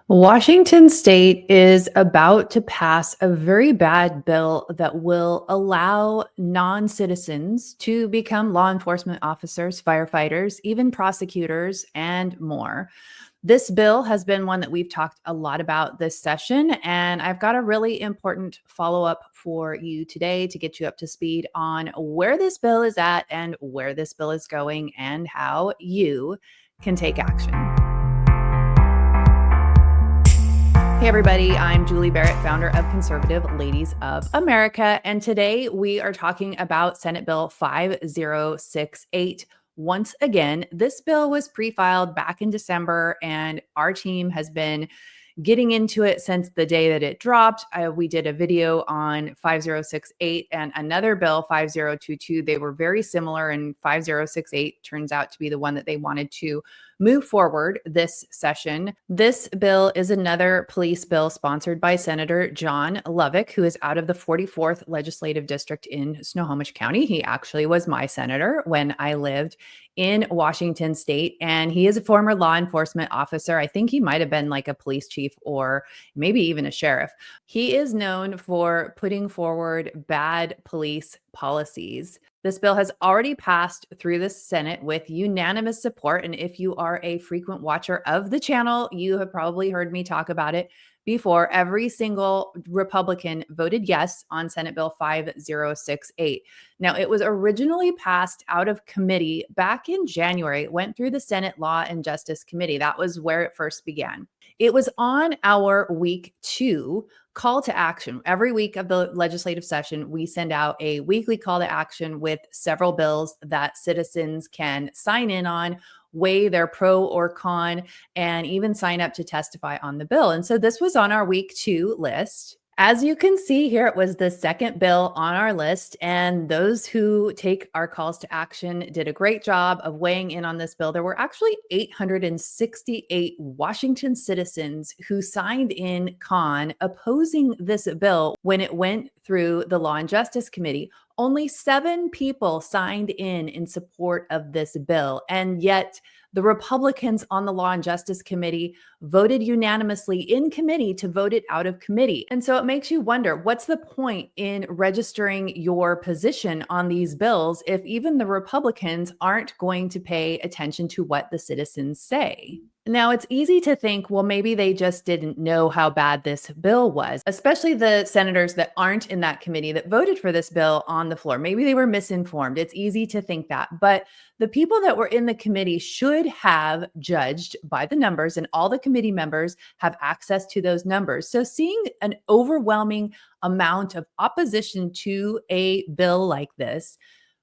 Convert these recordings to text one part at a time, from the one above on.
Washington state is about to pass a very bad bill that will allow non citizens to become law enforcement officers, firefighters, even prosecutors, and more. This bill has been one that we've talked a lot about this session, and I've got a really important follow up for you today to get you up to speed on where this bill is at and where this bill is going and how you can take action. Hey, everybody, I'm Julie Barrett, founder of Conservative Ladies of America. And today we are talking about Senate Bill 5068. Once again, this bill was pre filed back in December, and our team has been getting into it since the day that it dropped. We did a video on 5068 and another bill, 5022. They were very similar, and 5068 turns out to be the one that they wanted to move forward this session. This bill is another police bill sponsored by Senator John Lovick, who is out of the 44th legislative district in Snohomish County. He actually was my senator when I lived in Washington state, and he is a former law enforcement officer. I think he might have been like a police chief or maybe even a sheriff. He is known for putting forward bad police policies. This bill has already passed through the Senate with unanimous support. And if you are a frequent watcher of the channel, you have probably heard me talk about it before. Every single Republican voted yes on Senate Bill 5068. Now, it was originally passed out of committee back in January. It went through the Senate Law and Justice Committee. That was where it first began. It was on our week 2 call to action. Every week of the legislative session, we send out a weekly call to action with several bills that citizens can sign in on, weigh their pro or con, and even sign up to testify on the bill. And so this was on our week 2 list. As you can see here, it was the second bill on our list, and those who take our calls to action did a great job of weighing in on this bill. There were actually 868 Washington citizens who signed in con opposing this bill when it went through the Law and Justice Committee. Only 7 people signed in support of this bill, and yet the Republicans on the Law and Justice Committee voted unanimously in committee to vote it out of committee. And so it makes you wonder, what's the point in registering your position on these bills if even the Republicans aren't going to pay attention to what the citizens say? Now, it's easy to think, well, maybe they just didn't know how bad this bill was, especially the senators that aren't in that committee that voted for this bill on the floor. Maybe they were misinformed. It's easy to think that. But the people that were in the committee should have judged by the numbers, and all the committee members have access to those numbers. So seeing an overwhelming amount of opposition to a bill like this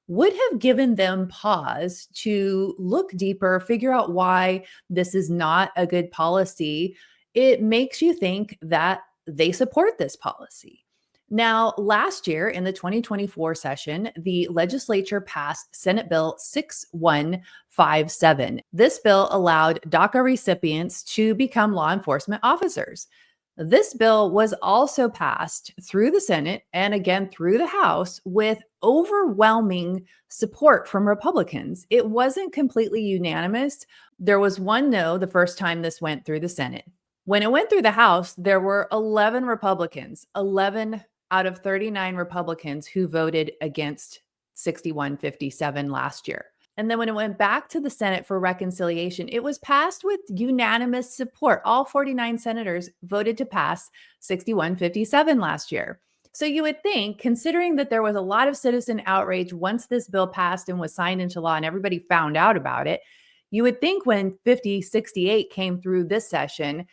would have given them pause to look deeper, figure out why this is not a good policy. It makes you think that they support this policy. Now, last year in the 2024 session, the legislature passed Senate Bill 6157. This bill allowed DACA recipients to become law enforcement officers. This bill was also passed through the Senate and again through the House with overwhelming support from Republicans. It wasn't completely unanimous. There was one no the first time this went through the Senate. When it went through the House, there were 11 Republicans, 11 out of 39 Republicans who voted against 6157 last year. And then when it went back to the Senate for reconciliation, it was passed with unanimous support. All 49 senators voted to pass 6157 last year. So you would think, considering that there was a lot of citizen outrage once this bill passed and was signed into law and everybody found out about it, you would think when 5068 came through this session,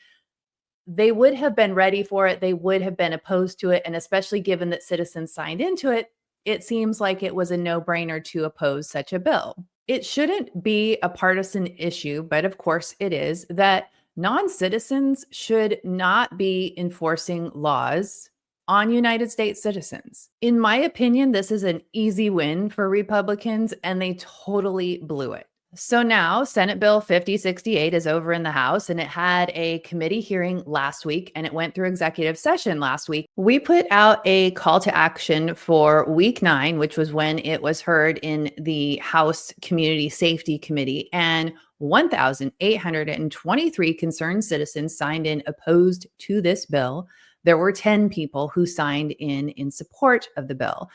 they would have been ready for it. They would have been opposed to it. And especially given that citizens signed into it, it seems like it was a no-brainer to oppose such a bill. It shouldn't be a partisan issue, but of course it is, that non-citizens should not be enforcing laws on United States citizens. In my opinion, this is an easy win for Republicans, and they totally blew it. So now Senate Bill 5068 is over in the House and it had a committee hearing last week and it went through executive session last week. We put out a call to action for week 9, which was when it was heard in the House Community Safety Committee, and 1,823 concerned citizens signed in opposed to this bill. There were 10 people who signed in support of the bill.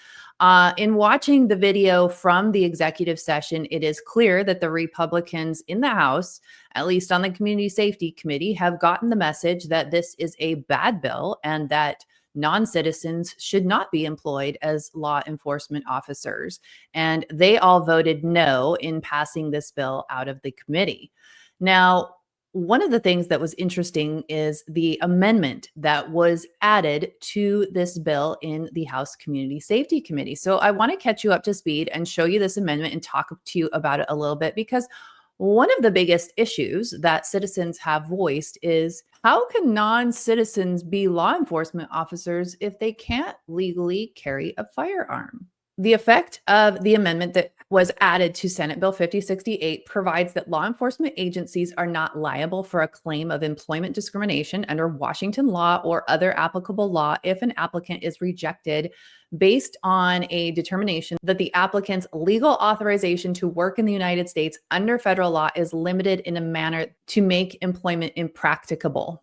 In watching the video from the executive session, it is clear that the Republicans in the House, at least on the Community Safety Committee, have gotten the message that this is a bad bill and that non citizens should not be employed as law enforcement officers. And they all voted no in passing this bill out of the committee. Now, one of the things that was interesting is the amendment that was added to this bill in the House Community Safety Committee. So I want to catch you up to speed and show you this amendment and talk to you about it a little bit, because one of the biggest issues that citizens have voiced is, how can non citizens be law enforcement officers if they can't legally carry a firearm? The effect of the amendment that was added to Senate Bill 5068 provides that law enforcement agencies are not liable for a claim of employment discrimination under Washington law or other applicable law if an applicant is rejected based on a determination that the applicant's legal authorization to work in the United States under federal law is limited in a manner to make employment impracticable.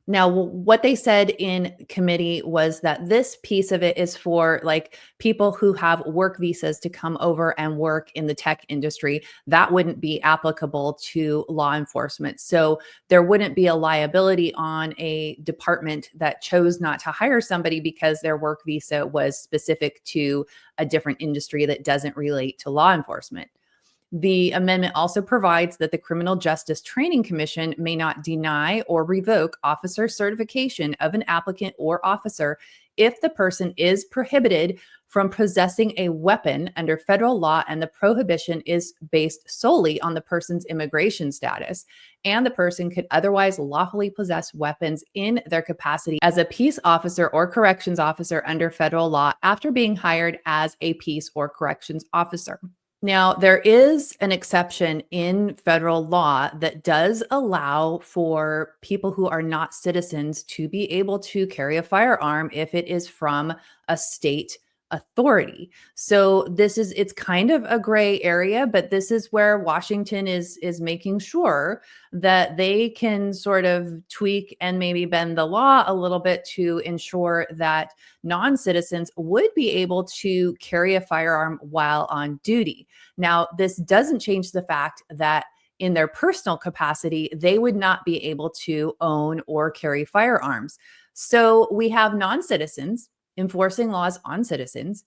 Now, what they said in committee was that this piece of it is for like people who have work visas to come over and work in the tech industry. That wouldn't be applicable to law enforcement. So there wouldn't be a liability on a department that chose not to hire somebody because their work visa was specific to a different industry that doesn't relate to law enforcement. The amendment also provides that the Criminal Justice Training Commission may not deny or revoke officer certification of an applicant or officer if the person is prohibited from possessing a weapon under federal law and the prohibition is based solely on the person's immigration status, and the person could otherwise lawfully possess weapons in their capacity as a peace officer or corrections officer under federal law after being hired as a peace or corrections officer. Now, there is an exception in federal law that does allow for people who are not citizens to be able to carry a firearm if it is from a state authority. So it's kind of a gray area, but this is where Washington is making sure that they can sort of tweak and maybe bend the law a little bit to ensure that non-citizens would be able to carry a firearm while on duty. Now, this doesn't change the fact that in their personal capacity, they would not be able to own or carry firearms. So we have non citizens enforcing laws on citizens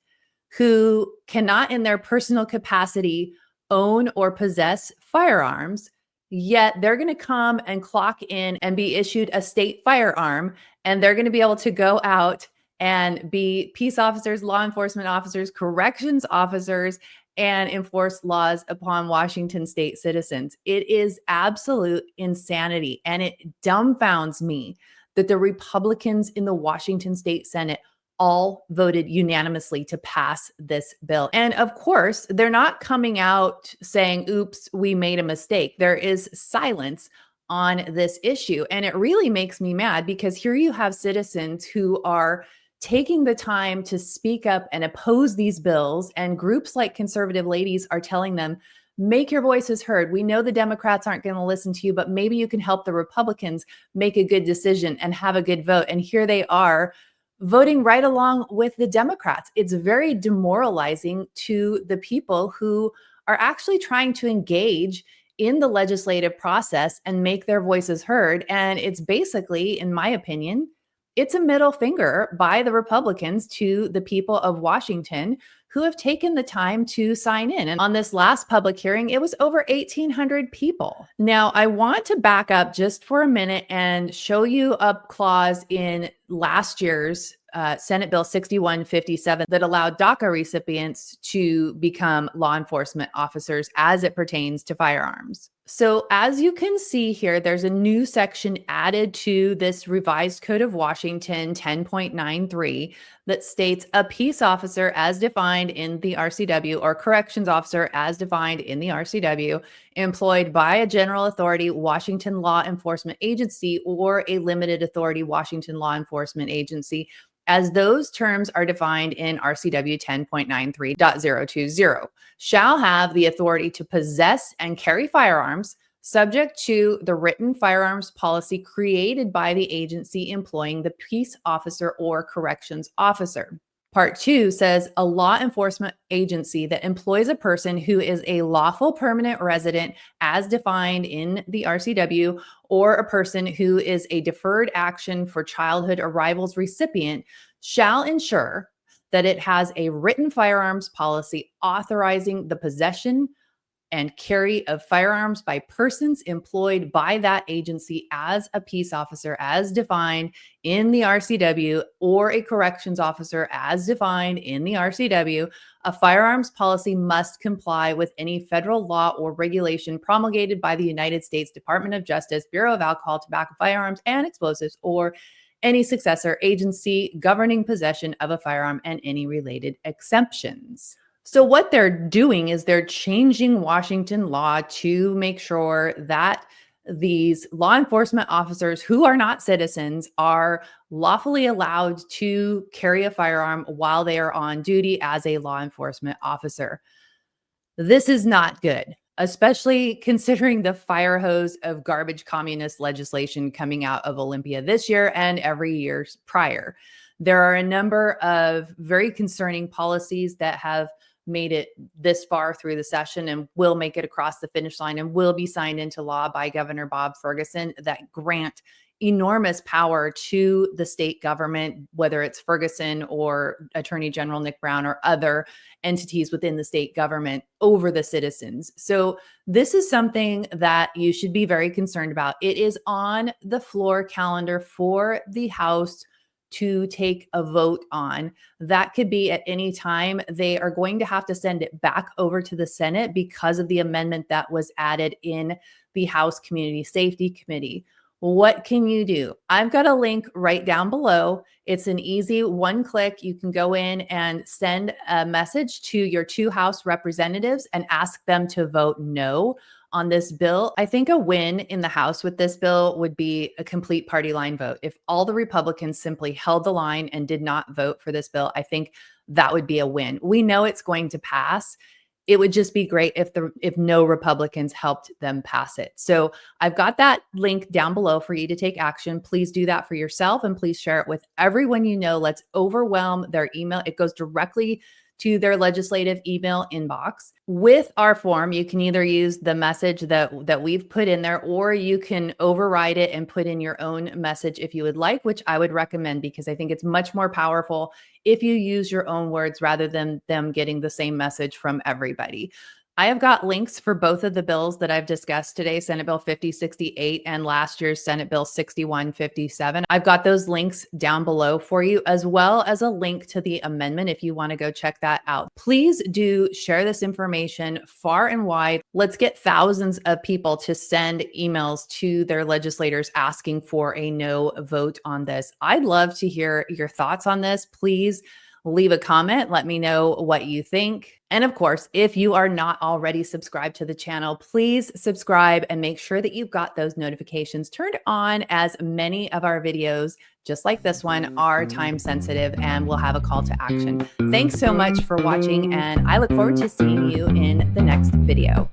who cannot, in their personal capacity, own or possess firearms. Yet they're going to come and clock in and be issued a state firearm, and they're going to be able to go out and be peace officers, law enforcement officers, corrections officers, and enforce laws upon Washington state citizens. It is absolute insanity. And it dumbfounds me that the Republicans in the Washington State Senate all voted unanimously to pass this bill. And of course, they're not coming out saying, oops, we made a mistake. There is silence on this issue. And it really makes me mad, because here you have citizens who are taking the time to speak up and oppose these bills, and groups like Conservative Ladies are telling them, make your voices heard. We know the Democrats aren't going to listen to you, but maybe you can help the Republicans make a good decision and have a good vote. And here they are voting right along with the Democrats. It's very demoralizing to the people who are actually trying to engage in the legislative process and make their voices heard. And it's basically, in my opinion, it's a middle finger by the Republicans to the people of Washington who have taken the time to sign in. And on this last public hearing, it was over 1,800 people. Now, I want to back up just for a minute and show you a clause in last year's Senate Bill 6157 that allowed DACA recipients to become law enforcement officers as it pertains to firearms. So, as you can see here, there's a new section added to this revised Code of Washington 10.93 that states a peace officer as defined in the RCW or corrections officer as defined in the RCW employed by a general authority Washington law enforcement agency or a limited authority Washington law enforcement agency, as those terms are defined in RCW 10.93.020, shall have the authority to possess and carry firearms subject to the written firearms policy created by the agency employing the peace officer or corrections officer. Part 2 says a law enforcement agency that employs a person who is a lawful permanent resident as defined in the RCW or a person who is a deferred action for childhood arrivals recipient shall ensure that it has a written firearms policy authorizing the possession and carry of firearms by persons employed by that agency as a peace officer as defined in the RCW or a corrections officer as defined in the RCW. A firearms policy must comply with any federal law or regulation promulgated by the United States Department of Justice, Bureau of Alcohol, Tobacco, Firearms, and Explosives, or any successor agency governing possession of a firearm and any related exemptions. So, what they're doing is they're changing Washington law to make sure that these law enforcement officers who are not citizens are lawfully allowed to carry a firearm while they are on duty as a law enforcement officer. This is not good, especially considering the fire hose of garbage communist legislation coming out of Olympia this year and every year prior. There are a number of very concerning policies that have made it this far through the session and will make it across the finish line and will be signed into law by Governor Bob Ferguson that grant enormous power to the state government, whether it's Ferguson or Attorney General Nick Brown or other entities within the state government over the citizens. So this is something that you should be very concerned about. It is on the floor calendar for the House to take a vote on. That could be at any time. They are going to have to send it back over to the Senate because of the amendment that was added in the House Community Safety Committee. What can you do? I've got a link right down below. It's an easy one click. You can go in and send a message to your two House representatives and ask them to vote no on this bill. I think a win in the House with this bill would be a complete party line vote. If all the Republicans simply held the line and did not vote for this bill, I think that would be a win. We know it's going to pass. It would just be great if no Republicans helped them pass it. So I've got that link down below for you to take action. Please do that for yourself and please share it with everyone you know. Let's overwhelm their email. It goes directly to their legislative email inbox. With our form, you can either use the message that we've put in there, or you can override it and put in your own message if you would like, which I would recommend because I think it's much more powerful if you use your own words rather than them getting the same message from everybody. I have got links for both of the bills that I've discussed today, Senate Bill 5068 and last year's Senate Bill 6157. I've got those links down below for you, as well as a link to the amendment if you want to go check that out. Please do share this information far and wide. Let's get thousands of people to send emails to their legislators asking for a no vote on this. I'd love to hear your thoughts on this. Please leave a comment. Let me know what you think. And of course, if you are not already subscribed to the channel, please subscribe and make sure that you've got those notifications turned on, as many of our videos, just like this one, are time sensitive and will have a call to action. Thanks so much for watching, and I look forward to seeing you in the next video.